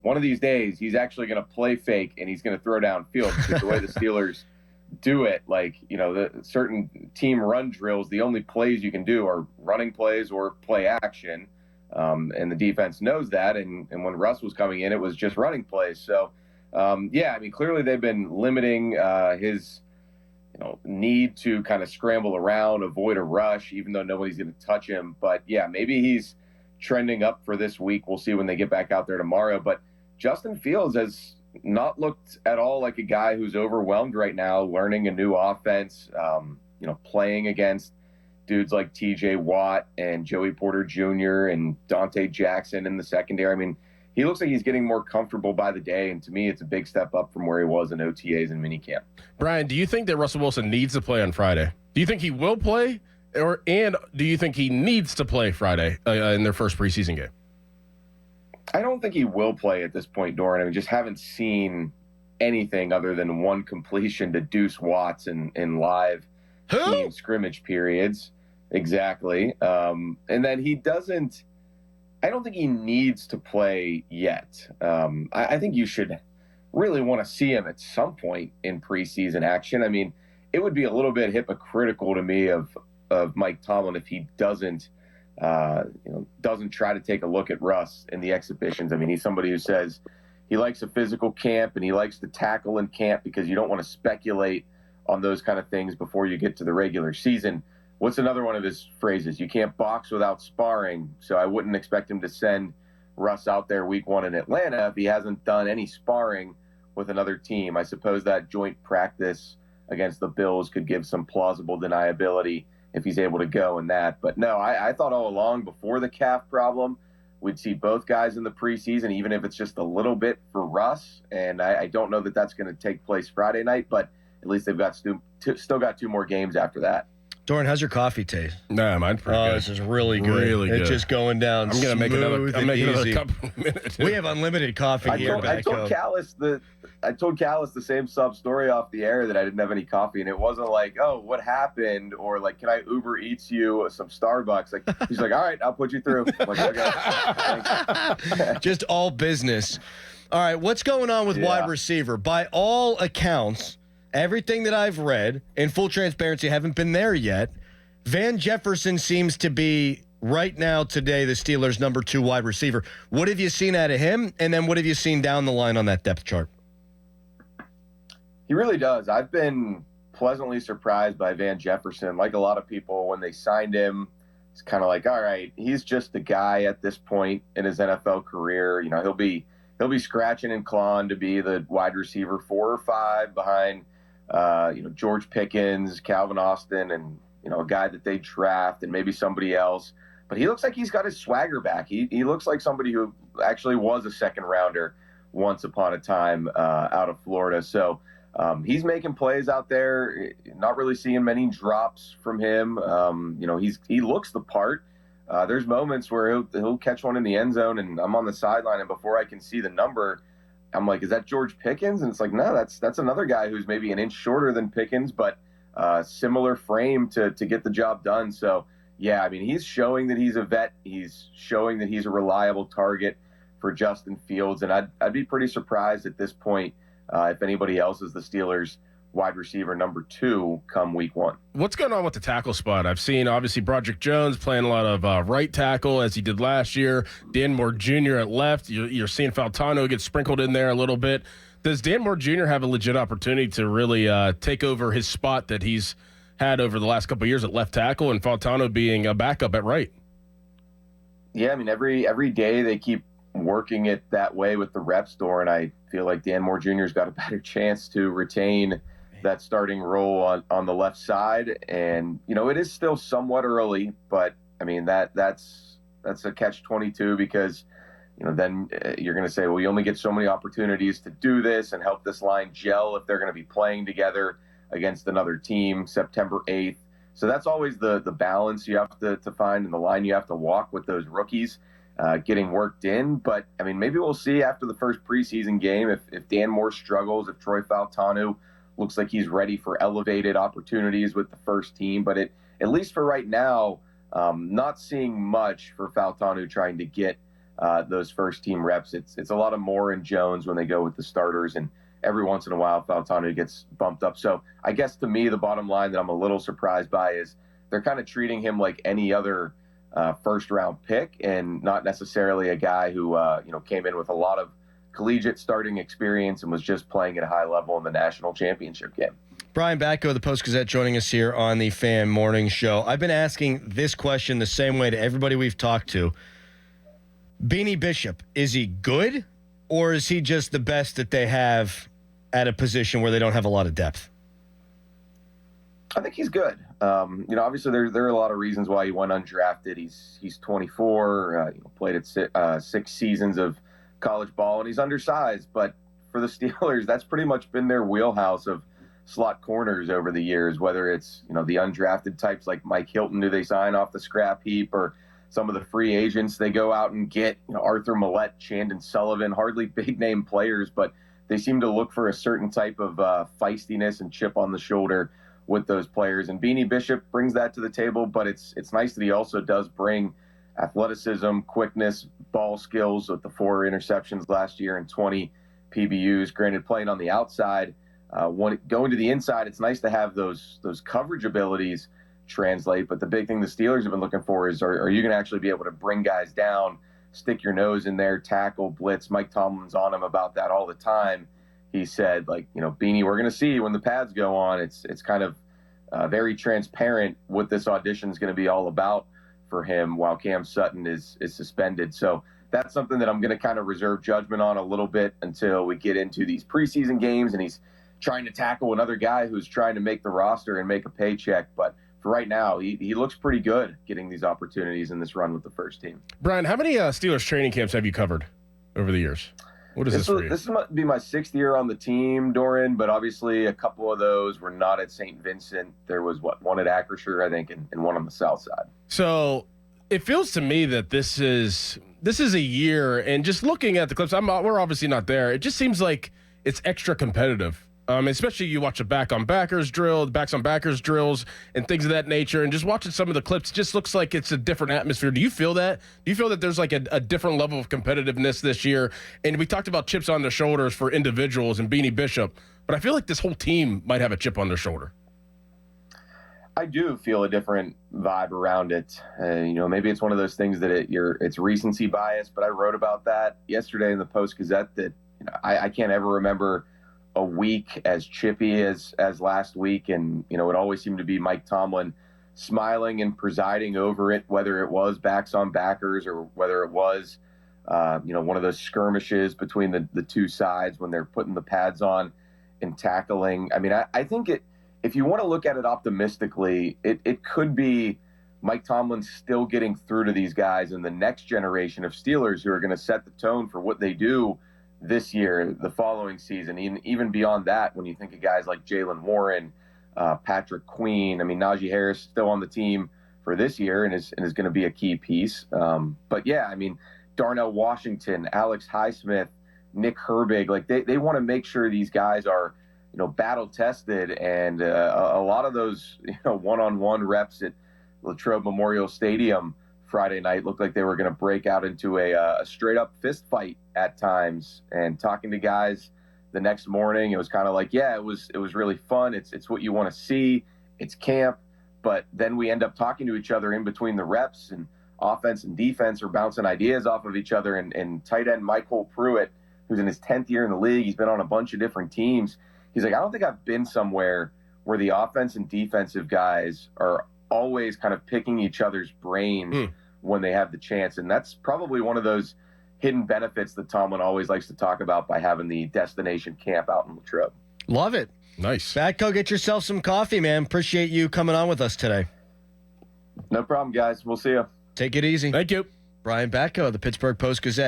one of these days he's actually going to play fake and he's going to throw downfield, because the way the Steelers do it, like, the certain team run drills, the only plays you can do are running plays or play action. And the defense knows that. And when Russ was coming in, it was just running plays. So, clearly they've been limiting his need to kind of scramble around, avoid a rush, even though nobody's going to touch him. But, yeah, maybe he's trending up for this week. We'll see when they get back out there tomorrow. But Justin Fields has not looked at all like a guy who's overwhelmed right now, learning a new offense, playing against dudes like TJ Watt and Joey Porter Jr. and Dante Jackson in the secondary. I mean, he looks like he's getting more comfortable by the day, and to me, it's a big step up from where he was in OTAs and minicamp. Brian, do you think that Russell Wilson needs to play on Friday? Do you think he will play, and do you think he needs to play Friday in their first preseason game? I don't think he will play at this point, Doran. I mean, just haven't seen anything other than one completion to Deuce Watts in live team scrimmage periods. Exactly. And then he doesn't – I don't think he needs to play yet. I think you should really want to see him at some point in preseason action. I mean, it would be a little bit hypocritical to me of Mike Tomlin if he doesn't try to take a look at Russ in the exhibitions. I mean, he's somebody who says he likes a physical camp and he likes to tackle in camp because you don't want to speculate on those kind of things before you get to the regular season. What's another one of his phrases? You can't box without sparring. So I wouldn't expect him to send Russ out there week 1 in Atlanta if he hasn't done any sparring with another team. I suppose that joint practice against the Bills could give some plausible deniability if he's able to go in that. But no, I thought all along before the calf problem, we'd see both guys in the preseason, even if it's just a little bit for Russ. And I don't know that that's going to take place Friday night, but at least they've got still got 2 more games after that. Doran, how's your coffee taste? Nah, mine's pretty good. This is really good. Really good. It's just going down. I'm gonna make another couple minutes. We have unlimited coffee here. I told Callis the same sub story off the air that I didn't have any coffee, and it wasn't like, oh, what happened, or like, can I Uber Eats you some Starbucks? Like, he's like, all right, I'll put you through. I'm like, okay. Just all business. All right, what's going on with wide receiver? By all accounts, everything that I've read, in full transparency, I haven't been there yet, Van Jefferson seems to be, right now, today, the Steelers' number 2 wide receiver. What have you seen out of him, and then what have you seen down the line on that depth chart? He really does. I've been pleasantly surprised by Van Jefferson. Like a lot of people, when they signed him, it's kind of like, all right, he's just a guy at this point in his NFL career. He'll be scratching and clawing to be the wide receiver 4 or 5 behind George Pickens, Calvin Austin, and, a guy that they draft and maybe somebody else. But he looks like he's got his swagger back. He looks like somebody who actually was a second rounder once upon a time out of Florida. So he's making plays out there, not really seeing many drops from him. He looks the part. There's moments where he'll catch one in the end zone and I'm on the sideline, and before I can see the number, I'm like, is that George Pickens? And it's like, no, that's another guy who's maybe an inch shorter than Pickens, but similar frame to get the job done. So, yeah, I mean, he's showing that he's a vet. He's showing that he's a reliable target for Justin Fields. And I'd be pretty surprised at this point if anybody else is the Steelers' wide receiver number 2 come week 1. What's going on with the tackle spot? I've seen, obviously, Broderick Jones playing a lot of right tackle, as he did last year. Dan Moore Jr. at left. You're seeing Faltano get sprinkled in there a little bit. Does Dan Moore Jr. have a legit opportunity to really take over his spot that he's had over the last couple of years at left tackle, and Faltano being a backup at right? Yeah, I mean, every day they keep working it that way with the reps door, and I feel like Dan Moore Jr.'s got a better chance to retain that starting role on the left side. And, it is still somewhat early, but I mean, that's a catch-22 because, then you're going to say, well, you only get so many opportunities to do this and help this line gel if they're going to be playing together against another team September 8th. So that's always the balance you have to find and the line you have to walk with those rookies getting worked in. But, I mean, maybe we'll see after the first preseason game if Dan Moore struggles, if Troy Faltano looks like he's ready for elevated opportunities with the first team. But at least for right now, not seeing much for Faltano trying to get those first team reps. It's a lot of Moore and Jones when they go with the starters, and every once in a while Faltano gets bumped up. So I guess to me, the bottom line that I'm a little surprised by is they're kind of treating him like any other first round pick, and not necessarily a guy who came in with a lot of collegiate starting experience and was just playing at a high level in the national championship game. Brian Batko of the Post-Gazette joining us here on the Fan Morning Show. I've been asking this question the same way to everybody we've talked to. Beanie Bishop, is he good, or is he just the best that they have at a position where they don't have a lot of depth? I think he's good. Obviously there are a lot of reasons why he went undrafted. He's 24, played at 6 seasons of college ball, and he's undersized. But for the Steelers, that's pretty much been their wheelhouse of slot corners over the years, whether it's, the undrafted types like Mike Hilton, who they sign off the scrap heap, or some of the free agents they go out and get, Arthur Millette, Chandon Sullivan, hardly big name players, but they seem to look for a certain type of feistiness and chip on the shoulder with those players. And Beanie Bishop brings that to the table, but it's nice that he also does bring athleticism, quickness, ball skills with the 4 interceptions last year and 20 PBUs. Granted, playing on the outside, going to the inside, it's nice to have those coverage abilities translate. But the big thing the Steelers have been looking for is, are you going to actually be able to bring guys down, stick your nose in there, tackle, blitz? Mike Tomlin's on him about that all the time. He said, Beanie, we're going to see when the pads go on. It's kind of very transparent what this audition is going to be all about for him while Cam Sutton is suspended. So that's something that I'm going to kind of reserve judgment on a little bit until we get into these preseason games and he's trying to tackle another guy who's trying to make the roster and make a paycheck. But for right now, he looks pretty good getting these opportunities in this run with the first team. Brian, how many Steelers training camps have you covered over the years? What is this for you? This might be my 6th year on the team, Doran, but obviously a couple of those were not at St. Vincent. There was, one at Acrisure, I think, and one on the south side. So it feels to me that this is a year, and just looking at the clips, we're obviously not there. It just seems like it's extra competitive. Especially you watch the backs on backers drills and things of that nature, and just watching some of the clips, it just looks like it's a different atmosphere. Do you feel that? Do you feel that there's like a different level of competitiveness this year? And we talked about chips on their shoulders for individuals and Beanie Bishop, but I feel like this whole team might have a chip on their shoulder. I do feel a different vibe around it. Maybe it's one of those things that it's recency bias, but I wrote about that yesterday in the Post-Gazette that I can't ever remember a week as chippy as last week. And, it always seemed to be Mike Tomlin smiling and presiding over it, whether it was backs on backers or whether it was, one of those skirmishes between the two sides when they're putting the pads on and tackling. I mean, I think if you want to look at it optimistically, it could be Mike Tomlin still getting through to these guys and the next generation of Steelers who are going to set the tone for what they do this year, the following season, even beyond that, when you think of guys like Jalen Warren, Patrick Queen. I mean, Najee Harris still on the team for this year and is going to be a key piece. But yeah, I mean, Darnell Washington, Alex Highsmith, Nick Herbig, they want to make sure these guys are, battle tested, and a lot of those, one-on-one reps at Latrobe Memorial Stadium Friday night looked like they were going to break out into a straight up fist fight at times. And talking to guys the next morning, it was kind of like, yeah, it was really fun. It's what you want to see. It's camp. But then we end up talking to each other in between the reps, and offense and defense are bouncing ideas off of each other. And tight end Michael Pruitt, who's in his 10th year in the league, he's been on a bunch of different teams. He's like, I don't think I've been somewhere where the offense and defensive guys are always kind of picking each other's brains when they have the chance. And that's probably one of those hidden benefits that Tomlin always likes to talk about by having the destination camp out in Latrobe. Love it. Nice. Batko, get yourself some coffee, man. Appreciate you coming on with us today. No problem, guys. We'll see you. Take it easy. Thank you. Brian Batko of the Pittsburgh Post-Gazette.